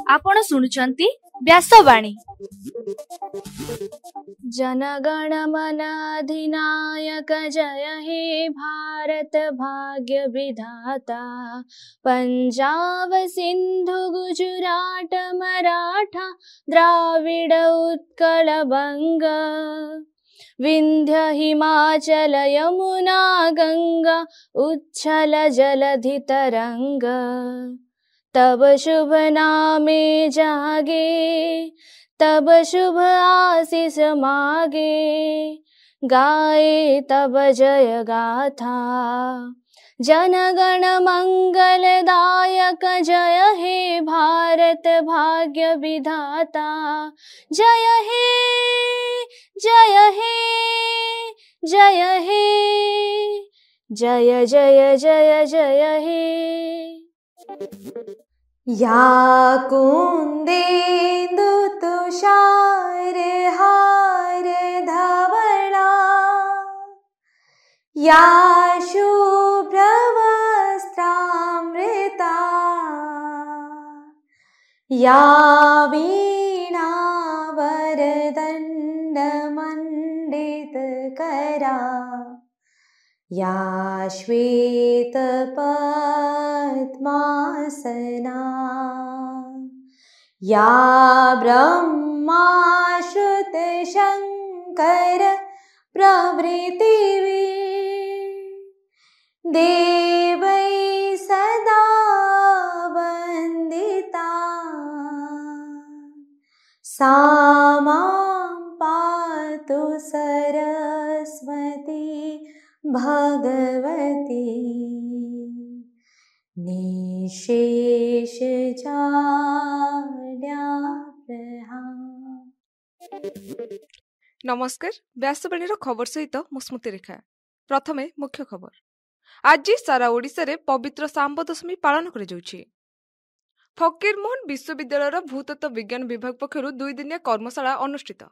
आपण शुणुचंती व्यासवाणी। जनगण मन अधिनायक जय हे भारत भाग्य विधाता। पंजाब सिंधु गुजरात मराठा द्राविड उत्कल बंग। विंध्य हिमाचल यमुना गंगा उच्छल जलधि तरंग। तब शुभ नामे जागे तब शुभ आशीष मागे। गाए तब जय गाथा जनगण मंगलदायक जय हे भारत भाग्य विधाता। जय हे जय हे जय हे जय जय जय जय हे। या कुंदेन्दु तुषार हार धवला। या शुभ्र वस्त्रामृता। या वीणा वरदंड मंडित करा। या श्वेत पद्मासना। या ब्रह्मा श्रुत शंकर प्रभृति देवै सदा वंदिता। सा मां पातु सरस्वती भगवती। निशेष नमस्कार व्यासवाणी खबर सहित मु स्मृति रेखा। प्रथमे मुख्य खबर। आज सारा ओडिशा रे पवित्र सांब दशमी पालन कर फकीरमोहन विश्वविद्यालय भूतत्व विज्ञान विभाग पक्षर 2 दिनिया कर्मशाला अनुष्ठित।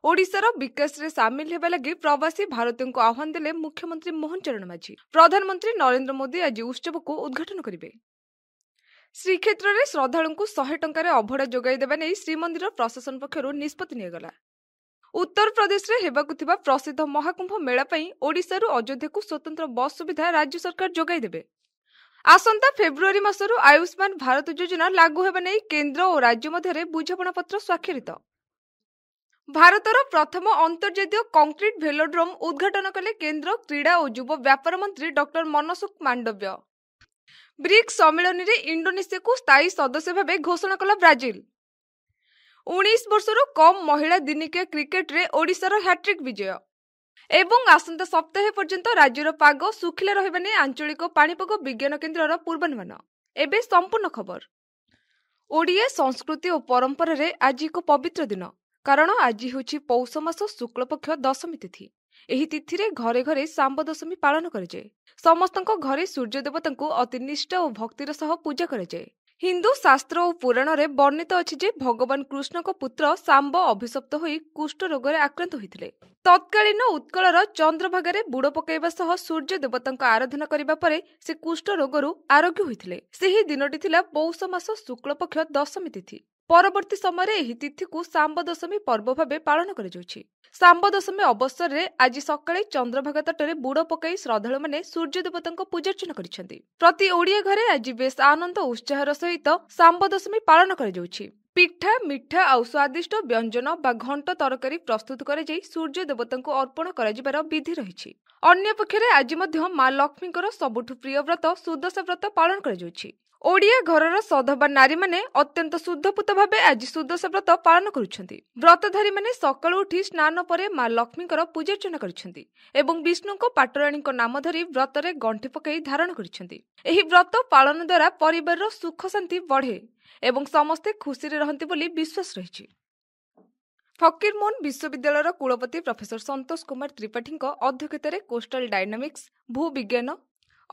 ओडिशार विकास रे सामिल हेबा लगी प्रवासी भारतीयों को आह्वान देले मुख्यमंत्री मोहन चरण माझी। प्रधानमंत्री नरेंद्र मोदी आज उत्सव को उद्घाटन करेंगे। श्रीक्षेत्र में श्रद्धालु को 100 टंकार अभड़ा जोगाई देबा नै श्रीमंदिर प्रशासन पक्षर निष्पत्ति निगला। उत्तर प्रदेश रे हेबाकु थिबा प्रसिद्ध महाकुंभ मेला पई ओडिशारू अयोध्या को स्वतंत्र बस सुविधा राज्य सरकार जोगाई देबे। आसंता फेब्रुआरी मासरू आयुष्मान भारत योजना लागू हेबा नै केंद्र और राज्य मध्य बुझामणा पत्र स्वाक्षरित। भारतर प्रथम अंतर्जातीय कंक्रीट भेलोड्रोम उद्घाटन कले केंद्र क्रीड़ा और युव व्यापार मंत्री डॉक्टर मनसुख मांडव्य। ब्रिक्स सम्मेलन में इंडोनेशिया को स्थायी सदस्य भाव घोषणा कला ब्राजिल। 19 वर्षर कम महिला दिनिकिया क्रिकेट रे ओडिशार हैट्रिक विजय। एवं आसंता सप्ताह पर्यंत राज्यर पाग सुखिला रहिबा नै आंचलिक पाणीपाग विज्ञान केन्द्रर पूर्वानुमान। एबे संपूर्ण खबर। ओडिया संस्कृति और परंपरा रे आज एक पवित्र दिन, कारण आज होछि पौष मास शुक्ल पक्ष दशमी तिथि। एही तिथि रे घरे घरे सांब दशमी पालन कराए। समस्तक घरे सूर्य देवता को अति निष्ठा और भक्तिर सह पूजा कराए। हिंदू शास्त्र और पुराण रे वर्णित अछि जे भगवान कृष्ण को पुत्र सांब अभिशप्त होई कुष्ठ रोग रे आक्रांत होइथिले। तत्कालीन उत्कलर चंद्रभागा बुड़ पकाइबा सह सूर्य देवता आराधना करिबा परे से कुष्ठ रोगरू आरोग्य होइथिले। सेही दिनटी थिला पौष मास शुक्ल पक्ष दशमी तिथि। परवर्ती समय एही तिथि को सांब दशमी पर्व भावे पालन करा जाउछि। सांब दशमी अवसर रे आज सकाळे चंद्रभागा तटरे बुड़ पकाई श्रद्धालु माने सूर्य देवता पूजार्चना करिसेंति। प्रति ओडिया घरे आज बेस आनंद उत्साहर सहित सांब दशमी पालन करा जाउछि। पिठा मिठा और स्वादिष्ट व्यंजन बा घंट तरकारी प्रस्तुत कर सूर्य देवता को अर्पण कर विधि रही। अन्य पक्षरे आज मां लक्ष्मीकर सबुठु प्रिय व्रत सुदशा व्रत पालन कर ओडिया घरर सधवा नारी माने अत्यंत शुद्धपूत भावे आज सुदशा व्रत पालन करुछंती। व्रतधारी माने सकाळु उठी स्नान परे मां लक्ष्मीकर पूजार्चना करिसेंती एवं विष्णुको पाटराणीको नाम धरी व्रतरे गंठी पकाई धारण करिसेंती। एही व्रत पालन द्वारा परिवारर सुख शांति बढ़े एवं समस्ते खुशी रे रहंती बोली विश्वास रही। फकीरमोहन विश्वविद्यालय कुलपति professor Santosh Kumar Tripathi अध्यक्षतार coastal dynamics भूविज्ञान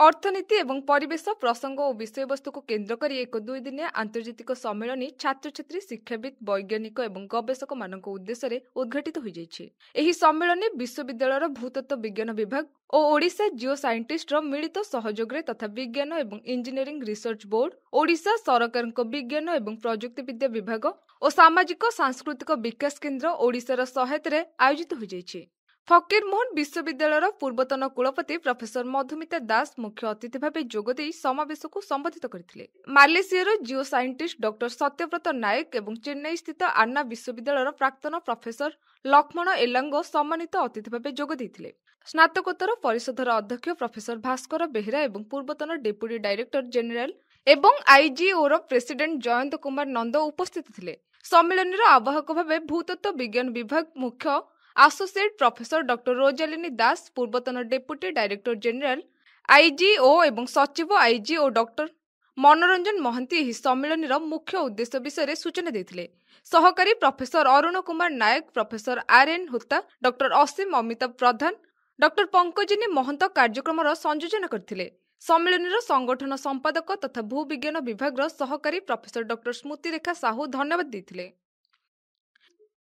ଅର୍ଥନୀତି ଏବଂ ପରିବେଶ ପ୍ରସଙ୍ଗ ଓ ବିଷୟବସ୍ତୁକୁ କେନ୍ଦ୍ର କରି ଏକ 2 ଦିନିଆ ଆନ୍ତର୍ଜାତିକ ସମ୍ମିଳନୀ ଛାତ୍ରଛାତ୍ରୀ ଶିକ୍ଷାବିତ୍ ବୈଜ୍ଞାନିକ ଏବଂ ଗବେଷକମାନଙ୍କ ଉଦ୍ଦେଶ୍ୟରେ ଉଦ୍ଘାଟିତ ହୋଇଯାଇଛି। ଏହି ସମ୍ମିଳନୀ ବିଶ୍ୱବିଦ୍ୟାଳୟର ଭୂତତ୍ତ୍ୱ ବିଜ୍ଞାନ ବିଭାଗ ଓ ଓଡ଼ିଶା ଜିଓ ସାଇଣ୍ଟିଷ୍ଟର ମିଳିତ ସହଯୋଗରେ ତଥା ବିଜ୍ଞାନ ଏବଂ ଇଞ୍ଜିନିୟରିଂ ରିସର୍ଚ୍ଚ ବୋର୍ଡ, ଓଡ଼ିଶା ସରକାରଙ୍କ ବିଜ୍ଞାନ ଏବଂ ପ୍ରଯୁକ୍ତିବିଦ୍ୟା ବିଭାଗ ଓ ସାମାଜିକ ସାଂସ୍କୃତିକ ବିକାଶ କେନ୍ଦ୍ର ଓଡ଼ିଶାର ସହାୟତାରେ ଆୟୋଜିତ ହୋଇଯାଇଛି। ଫକୀରମୋହନ ବିଶ୍ୱବିଦ୍ୟାଳୟର ପୂର୍ବତନ କୁଳପତି ପ୍ରଫେସର ମଧୁମିତା ଦାସ ମୁଖ୍ୟ ଅତିଥି ଭାବେ ଯୋଗଦେଇ ସମାବେଶକୁ ସମ୍ବୋଧିତ କରିଥିଲେ। ମାଲେସିଆର ଜିଓ ସାଇଣ୍ଟିଷ୍ଟ ଡକ୍ଟର ସତ୍ୟବ୍ରତ ନାୟକ ଏବଂ ଚେନ୍ନାଇ ସ୍ଥିତ ଆନ୍ନା ବିଶ୍ୱବିଦ୍ୟାଳୟର ପ୍ରାକ୍ତନ ପ୍ରଫେସର ଲକ୍ଷ୍ମଣ ଏଲାଙ୍ଗ ସମ୍ମାନିତ ଅତିଥି ଭାବେ ଯୋଗ ଦେଇଥିଲେ। ସ୍ନାତକୋତ୍ତର ପରିଷଦର ଅଧ୍ୟକ୍ଷ ପ୍ରଫେସର ଭାସ୍କର ବେହେରା ଏବଂ ପୂର୍ବତନ ଡେପୁଟି ଡାଇରେକ୍ଟର ଜେନେରାଲ ଏବଂ ଆଇଜିଓର ପ୍ରେସିଡେଣ୍ଟ ଜୟନ୍ତ କୁମାର ନନ୍ଦ ଉପସ୍ଥିତ ଥିଲେ। ସମ୍ମିଳନୀର ଆବାହକ ଭାବେ ଭୂତତ୍ତ୍ୱ ବିଜ୍ଞାନ ବିଭାଗ ମୁଖ୍ୟ associate professor doctor Rosalini Das, ପୂର୍ବତନ ଡେପୁଟି ଡାଇରେକ୍ଟର ଜେନେରାଲ ଆଇଜିଓ ଏବଂ ସଚିବ ଆଇଜିଓ ଡକ୍ଟର ମନୋରଞ୍ଜନ ମହାନ୍ତି ଏହି ସମ୍ମିଳନୀର ମୁଖ୍ୟ ଉଦ୍ଦେଶ୍ୟ ବିଷୟରେ ସୂଚନା ଦେଇଥିଲେ। ସହକାରୀ professor Arun Kumar Nayak, professor RN Huta, doctor Asim Amitabh Pradhan, doctor Pankajini Mohanty କାର୍ଯ୍ୟକ୍ରମର ସଂଯୋଜନା କରିଥିଲେ। ସମ୍ମିଳନୀର ସଂଗଠନ ସମ୍ପାଦକ ତଥା ଭୂବିଜ୍ଞାନ ବିଭାଗର ସହକାରୀ ପ୍ରଫେସର ଡକ୍ଟର ସ୍ମୃତିରେଖା ସାହୁ ଧନ୍ୟବାଦ ଦେଇଥିଲେ।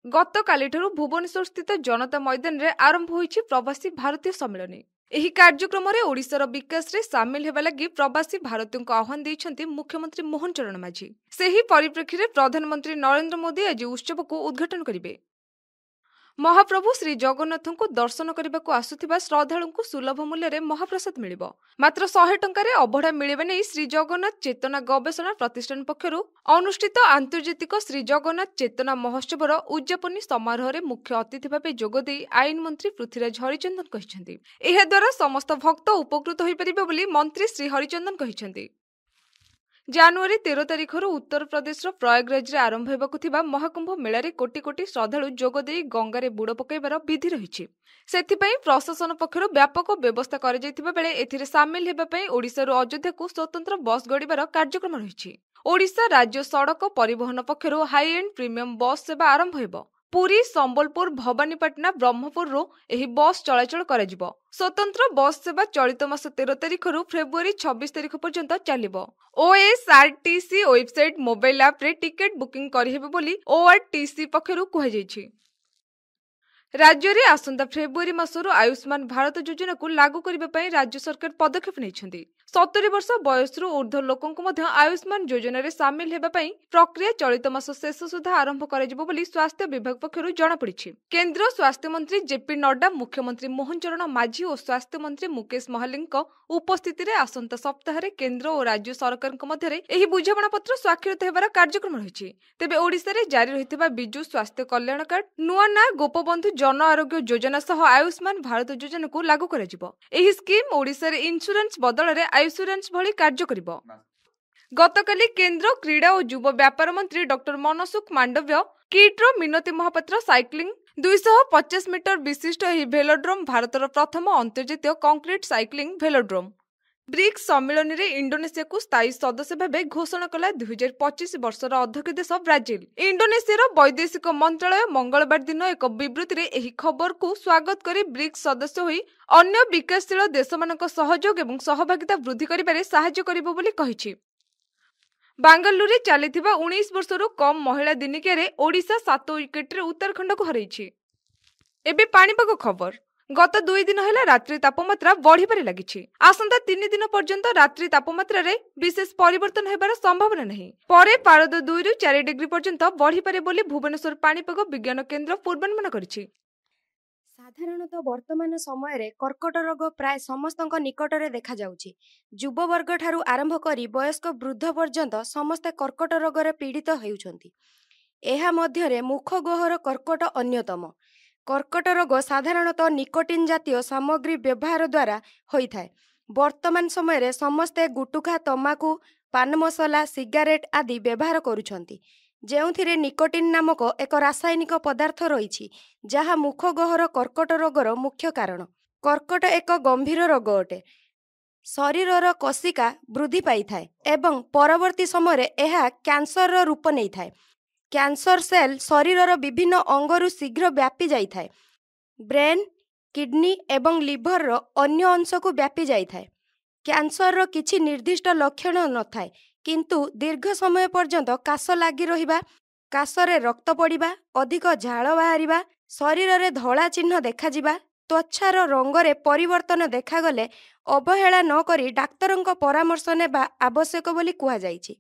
ଗତକାଲିଠାରୁ ଭୁବନେଶ୍ୱରସ୍ଥିତ ଜନତା ମଇଦାନରେ ଆରମ୍ଭ ହୋଇଛି ପ୍ରବାସୀ ଭାରତୀୟ ସମ୍ମିଳନୀ। ଏହି କାର୍ଯ୍ୟକ୍ରମରେ ଓଡ଼ିଶାର ବିକାଶରେ ସାମିଲ ହେବା ଲାଗି ପ୍ରବାସୀ ଭାରତୀୟଙ୍କୁ ଆହ୍ୱାନ ଦେଇଛନ୍ତି ମୁଖ୍ୟମନ୍ତ୍ରୀ ମୋହନ ଚରଣ ମାଝୀ। ସେହି ପରିପ୍ରେକ୍ଷୀରେ ପ୍ରଧାନମନ୍ତ୍ରୀ ନରେନ୍ଦ୍ର ମୋଦି ଆଜି ଉତ୍ସବକୁ ଉଦ୍ଘାଟନ କରିବେ। ମହାପ୍ରଭୁ ଶ୍ରୀ ଜଗନ୍ନାଥଙ୍କୁ ଦର୍ଶନ କରିବାକୁ ଆସୁଥିବା ଶ୍ରଦ୍ଧାଳୁଙ୍କୁ ସୁଲଭ ମୂଲ୍ୟରେ ମହାପ୍ରସାଦ ମିଳିବ। ମାତ୍ର 100 ଟଙ୍କାରେ ଅବଢ଼ା ମିଳିବା ନେଇ ଶ୍ରୀ ଜଗନ୍ନାଥ ଚେତନା ଗବେଷଣା ପ୍ରତିଷ୍ଠାନ ପକ୍ଷରୁ ଅନୁଷ୍ଠିତ ଆନ୍ତର୍ଜାତିକ ଶ୍ରୀ ଜଗନ୍ନାଥ ଚେତନା ମହୋତ୍ସବର ଉଦ୍ଯାପନୀ ସମାରୋହରେ ମୁଖ୍ୟ ଅତିଥି ଭାବେ ଯୋଗଦେଇ ଆଇନ ମନ୍ତ୍ରୀ ପୃଥ୍ୱୀରାଜ ହରିଚନ୍ଦନ କହିଛନ୍ତି। ଏହାଦ୍ୱାରା ସମସ୍ତ ଭକ୍ତ ଉପକୃତ ହୋଇପାରିବେ ବୋଲି ମନ୍ତ୍ରୀ ଶ୍ରୀ ହରିଚନ୍ଦନ କହିଛନ୍ତି। ଜାନୁଆରୀ 13 ତାରିଖରୁ ଉତ୍ତରପ୍ରଦେଶର ପ୍ରୟାଗରାଜରେ ଆରମ୍ଭ ହେବାକୁ ଥିବା ମହାକୁମ୍ଭ ମେଳାରେ କୋଟି କୋଟି ଶ୍ରଦ୍ଧାଳୁ ଯୋଗଦେଇ ଗଙ୍ଗାରେ ବୁଡ଼ ପକାଇବାର ବିଧି ରହିଛି। ସେଥିପାଇଁ ପ୍ରଶାସନ ପକ୍ଷରୁ ବ୍ୟାପକ ବ୍ୟବସ୍ଥା କରାଯାଇଥିବା ବେଳେ ଏଥିରେ ସାମିଲ ହେବା ପାଇଁ ଓଡ଼ିଶାରୁ ଅଯୋଧ୍ୟାକୁ ସ୍ୱତନ୍ତ୍ର ବସ୍ ଗଡ଼ିବାର କାର୍ଯ୍ୟକ୍ରମ ରହିଛି। ଓଡ଼ିଶା ରାଜ୍ୟ ସଡ଼କ ପରିବହନ ପକ୍ଷରୁ ହାଇ ଏଣ୍ଡ ପ୍ରିମିୟମ ବସ୍ ସେବା ଆରମ୍ଭ ହେବ। ପୁରୀ, ସମ୍ବଲପୁର, ଭବାନୀପାଟଣା, ବ୍ରହ୍ମପୁରରୁ ଏହି ବସ୍ ଚଳାଚଳ କରାଯିବ। ସ୍ୱତନ୍ତ୍ର ବସ୍ ସେବା ଚଳିତ ମାସ 13 ତାରିଖରୁ ଫେବୃଆରୀ 26 ତାରିଖ ପର୍ଯ୍ୟନ୍ତ ଚାଲିବ। ଓଏସ୍ଆରଟିସି ୱେବସାଇଟ, ମୋବାଇଲ ଆପ୍ରେ ଟିକେଟ ବୁକିଂ କରିହେବ ବୋଲି ଓଆରଟିସି ପକ୍ଷରୁ କୁହାଯାଇଛି। ରାଜ୍ୟରେ ଆସନ୍ତା ଫେବୃଆରୀ ମାସରୁ ଆୟୁଷ୍ମାନ ଭାରତ ଯୋଜନାକୁ ଲାଗୁ କରିବା ପାଇଁ ରାଜ୍ୟ ସରକାର ପଦକ୍ଷେପ ନେଇଛନ୍ତି। 70 ବର୍ଷ ବୟସରୁ ଉର୍ଦ୍ଧ୍ୱ ଲୋକଙ୍କୁ ମଧ୍ୟ ଆୟୁଷ୍ମାନ ଯୋଜନାରେ ସାମିଲ ହେବା ପାଇଁ ପ୍ରକ୍ରିୟା ଚଳିତ ମାସ ଶେଷ ସୁଦ୍ଧା ଆରମ୍ଭ କରାଯିବ ବୋଲି ସ୍ୱାସ୍ଥ୍ୟ ବିଭାଗ ପକ୍ଷରୁ ଜଣାପଡ଼ିଛି। କେନ୍ଦ୍ର ସ୍ୱାସ୍ଥ୍ୟ ମନ୍ତ୍ରୀ ଜେପି ନଡ୍ଡା, ମୁଖ୍ୟମନ୍ତ୍ରୀ ମୋହନ ଚରଣ ମାଝୀ ଓ ସ୍ୱାସ୍ଥ୍ୟ ମନ୍ତ୍ରୀ ମୁକେଶ ମହାଲିକଙ୍କ ଉପସ୍ଥିତିରେ ଆସନ୍ତା ସପ୍ତାହରେ କେନ୍ଦ୍ର ଓ ରାଜ୍ୟ ସରକାରଙ୍କ ମଧ୍ୟରେ ଏହି ବୁଝାମଣାପତ୍ର ସ୍ୱାକ୍ଷରିତ ହେବାର କାର୍ଯ୍ୟକ୍ରମ ରହିଛି। ତେବେ ଓଡ଼ିଶାରେ ଜାରି ରହିଥିବା ବିଜୁ ସ୍ୱାସ୍ଥ୍ୟ କଲ୍ୟାଣ କାର୍ଡ, ନୂଆ ନାଁ ଗୋପବନ୍ଧୁ ଜନ ଆରୋଗ୍ୟ ଯୋଜନା ସହ ଆୟୁଷ୍ମାନ ଭାରତ ଯୋଜନାକୁ ଲାଗୁ କରାଯିବ। ଏହି ସ୍କିମ୍ ଓଡ଼ିଶାରେ ଇନ୍ସୁରାନ୍ସ ବଦଳରେ ଆୟୁସୁରାନ୍ସ ଭଳି କାର୍ଯ୍ୟ କରିବ। ଗତକାଲି କେନ୍ଦ୍ର କ୍ରୀଡ଼ା ଓ ଯୁବ ବ୍ୟାପାର ମନ୍ତ୍ରୀ ଡକ୍ଟର ମନସୁଖ ମାଣ୍ଡବ୍ୟ କିଟ୍ର ମିନତୀ ମହାପାତ୍ର ସାଇକ୍ଲିଂ 250 ମିଟର ବିଶିଷ୍ଟ ଏହି ଭେଲୋଡ୍ରୋମ୍ ଭାରତର ପ୍ରଥମ ଅନ୍ତର୍ଜାତୀୟ କଂକ୍ରିଟ ସାଇକ୍ଲିଂ ଭେଲୋଡ୍ରୋମ୍। ବ୍ରିକ୍ସ ସମ୍ମିଳନୀରେ ଇଣ୍ଡୋନେସିଆକୁ ସ୍ଥାୟୀ ସଦସ୍ୟ ଭାବେ ଘୋଷଣା କଲା 2025 ବର୍ଷର ଅଧ୍ୟକ୍ଷ ଦେଶ ବ୍ରାଜିଲ। ଇଣ୍ଡୋନେସିଆର ବୈଦେଶିକ ମନ୍ତ୍ରଣାଳୟ ମଙ୍ଗଳବାର ଦିନ ଏକ ବିବୃତ୍ତିରେ ଏହି ଖବରକୁ ସ୍ୱାଗତ କରି ବ୍ରିକ୍ସ ସଦସ୍ୟ ହୋଇ ଅନ୍ୟ ବିକାଶଶୀଳ ଦେଶମାନଙ୍କ ସହଯୋଗ ଏବଂ ସହଭାଗିତା ବୃଦ୍ଧି କରିବାରେ ସାହାଯ୍ୟ କରିବ ବୋଲି କହିଛି। ବାଙ୍ଗାଲୁରୁରେ ଚାଲିଥିବା 19 ବର୍ଷରୁ କମ୍ ମହିଳା ଦିନିକିଆରେ ଓଡ଼ିଶା 7 ୱିକେଟରେ ଉତ୍ତରାଖଣ୍ଡକୁ ହରାଇଛି। ଏବେ ପାଣିପାଗ ଖବର। ଗତ 2 ଦିନ ହେଲା ରାତ୍ରି ତାପମାତ୍ରା ବଢ଼ିବାରେ ଲାଗିଛି। ଆସନ୍ତା 3 ଦିନ ପର୍ଯ୍ୟନ୍ତ ରାତ୍ରି ତାପମାତ୍ରାରେ ବିଶେଷ ପରିବର୍ତ୍ତନ ହେବାର ସମ୍ଭାବନା ନାହିଁ। ପରେ ପାରଦ 2 ରୁ 4 ଡିଗ୍ରୀ ପର୍ଯ୍ୟନ୍ତ ବଢ଼ିପାରେ ବୋଲି ଭୁବନେଶ୍ୱର ପାଣିପାଗ ବିଜ୍ଞାନ କେନ୍ଦ୍ର ପୂର୍ବାନୁମାନ କରିଛି। ସାଧାରଣତଃ ବର୍ତ୍ତମାନ ସମୟରେ କର୍କଟ ରୋଗ ପ୍ରାୟ ସମସ୍ତଙ୍କ ନିକଟରେ ଦେଖାଯାଉଛି। ଯୁବବର୍ଗଠାରୁ ଆରମ୍ଭ କରି ବୟସ୍କ ବୃଦ୍ଧ ପର୍ଯ୍ୟନ୍ତ ସମସ୍ତେ କର୍କଟ ରୋଗରେ ପୀଡ଼ିତ ହେଉଛନ୍ତି। ଏହା ମଧ୍ୟରେ ମୁଖଗହ୍ୱର କର୍କଟ ଅନ୍ୟତମ। କର୍କଟ ରୋଗ ସାଧାରଣତଃ ନିକୋଟିନ୍ ଜାତୀୟ ସାମଗ୍ରୀ ବ୍ୟବହାର ଦ୍ୱାରା ହୋଇଥାଏ। ବର୍ତ୍ତମାନ ସମୟରେ ସମସ୍ତେ ଗୁଟୁଖା, ତମାଖୁ, ପାନ ମସଲା, ସିଗାରେଟ୍ ଆଦି ବ୍ୟବହାର କରୁଛନ୍ତି, ଯେଉଁଥିରେ ନିକୋଟିନ୍ ନାମକ ଏକ ରାସାୟନିକ ପଦାର୍ଥ ରହିଛି, ଯାହା ମୁଖଗହ୍ୱର କର୍କଟ ରୋଗର ମୁଖ୍ୟ କାରଣ। କର୍କଟ ଏକ ଗମ୍ଭୀର ରୋଗ ଅଟେ। ଶରୀରର କୋଷିକା ବୃଦ୍ଧି ପାଇଥାଏ ଏବଂ ପରବର୍ତ୍ତୀ ସମୟରେ ଏହା କ୍ୟାନ୍ସରର ରୂପ ନେଇଥାଏ। କ୍ୟାନ୍ସର ସେଲ୍ ଶରୀରର ବିଭିନ୍ନ ଅଙ୍ଗରୁ ଶୀଘ୍ର ବ୍ୟାପି ଯାଇଥାଏ। ବ୍ରେନ୍, କିଡ୍ନି ଏବଂ ଲିଭରର ଅନ୍ୟ ଅଂଶକୁ ବ୍ୟାପି ଯାଇଥାଏ। କ୍ୟାନ୍ସରର କିଛି ନିର୍ଦ୍ଦିଷ୍ଟ ଲକ୍ଷଣ ନଥାଏ, କିନ୍ତୁ ଦୀର୍ଘ ସମୟ ପର୍ଯ୍ୟନ୍ତ କାଶ ଲାଗି ରହିବା, କାଶରେ ରକ୍ତ ପଡ଼ିବା, ଅଧିକ ଝାଳ ବାହାରିବା, ଶରୀରରେ ଧଳା ଚିହ୍ନ ଦେଖାଯିବା, ତ୍ୱଚାର ରଙ୍ଗରେ ପରିବର୍ତ୍ତନ ଦେଖାଗଲେ ଅବହେଳା ନ କରି ଡାକ୍ତରଙ୍କ ପରାମର୍ଶ ନେବା ଆବଶ୍ୟକ ବୋଲି କୁହାଯାଇଛି।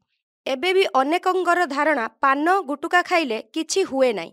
ଏବେ ବି ଅନେକଙ୍କର ଧାରଣା ପାନ ଗୁଟୁକା ଖାଇଲେ କିଛି ହୁଏ ନାହିଁ।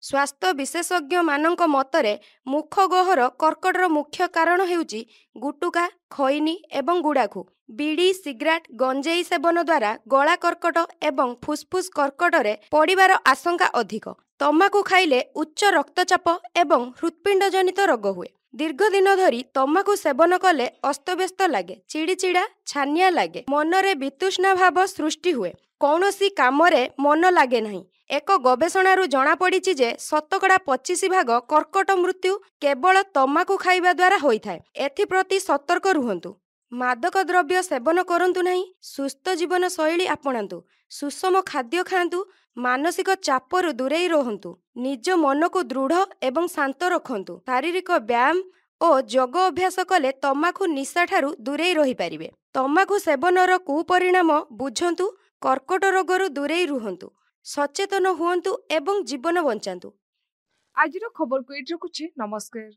ସ୍ୱାସ୍ଥ୍ୟ ବିଶେଷଜ୍ଞମାନଙ୍କ ମତରେ ମୁଖଗହ୍ୱର କର୍କଟର ମୁଖ୍ୟ କାରଣ ହେଉଛି ଗୁଟୁକା, ଖଇନି ଏବଂ ଗୁଡ଼ାଖୁ। ବିଡ଼ି, ସିଗାରେଟ୍, ଗଞ୍ଜେଇ ସେବନ ଦ୍ୱାରା ଗଳା କର୍କଟ ଏବଂ ଫୁସ୍ଫୁସ୍ କର୍କଟରେ ପଡ଼ିବାର ଆଶଙ୍କା ଅଧିକ। ତମାଖୁ ଖାଇଲେ ଉଚ୍ଚ ରକ୍ତଚାପ ଏବଂ ହୃତ୍ପିଣ୍ଡଜନିତ ରୋଗ ହୁଏ। ଦୀର୍ଘ ଦିନ ଧରି ତମାଖୁ ସେବନ କଲେ ଅସ୍ତବ୍ୟସ୍ତ ଲାଗେ, ଚିଡ଼ିଚିଡ଼ା, ଛାନିଆ ଲାଗେ, ମନରେ ବିତୃଷ୍ଣା ଭାବ ସୃଷ୍ଟି ହୁଏ, କୌଣସି କାମରେ ମନ ଲାଗେ ନାହିଁ। ଏକ ଗବେଷଣାରୁ ଜଣାପଡ଼ିଛି ଯେ 25% କର୍କଟ ମୃତ୍ୟୁ କେବଳ ତମାଖୁ ଖାଇବା ଦ୍ୱାରା ହୋଇଥାଏ। ଏଥିପ୍ରତି ସତର୍କ ରୁହନ୍ତୁ। ମାଦକ ଦ୍ରବ୍ୟ ସେବନ କରନ୍ତୁ ନାହିଁ, ସୁସ୍ଥ ଜୀବନଶୈଳୀ ଆପଣାନ୍ତୁ, ସୁଷମ ଖାଦ୍ୟ ଖାଆନ୍ତୁ, ମାନସିକ ଚାପରୁ ଦୂରେଇ ରୁହନ୍ତୁ, ନିଜ ମନକୁ ଦୃଢ଼ ଏବଂ ଶାନ୍ତ ରଖନ୍ତୁ। ଶାରୀରିକ ବ୍ୟାୟାମ ଓ ଯୋଗ ଅଭ୍ୟାସ କଲେ ତମାଖୁ ନିଶାଠାରୁ ଦୂରେଇ ରହିପାରିବେ। ତମାଖୁ ସେବନର କୁପରିଣାମ ବୁଝନ୍ତୁ, କର୍କଟ ରୋଗରୁ ଦୂରେଇ ରୁହନ୍ତୁ, ସଚେତନ ହୁଅନ୍ତୁ ଏବଂ ଜୀବନ ବଞ୍ଚାନ୍ତୁ। ଆଜିର ଖବରକୁ ଏଇଠି ରଖୁଛି। ନମସ୍କାର।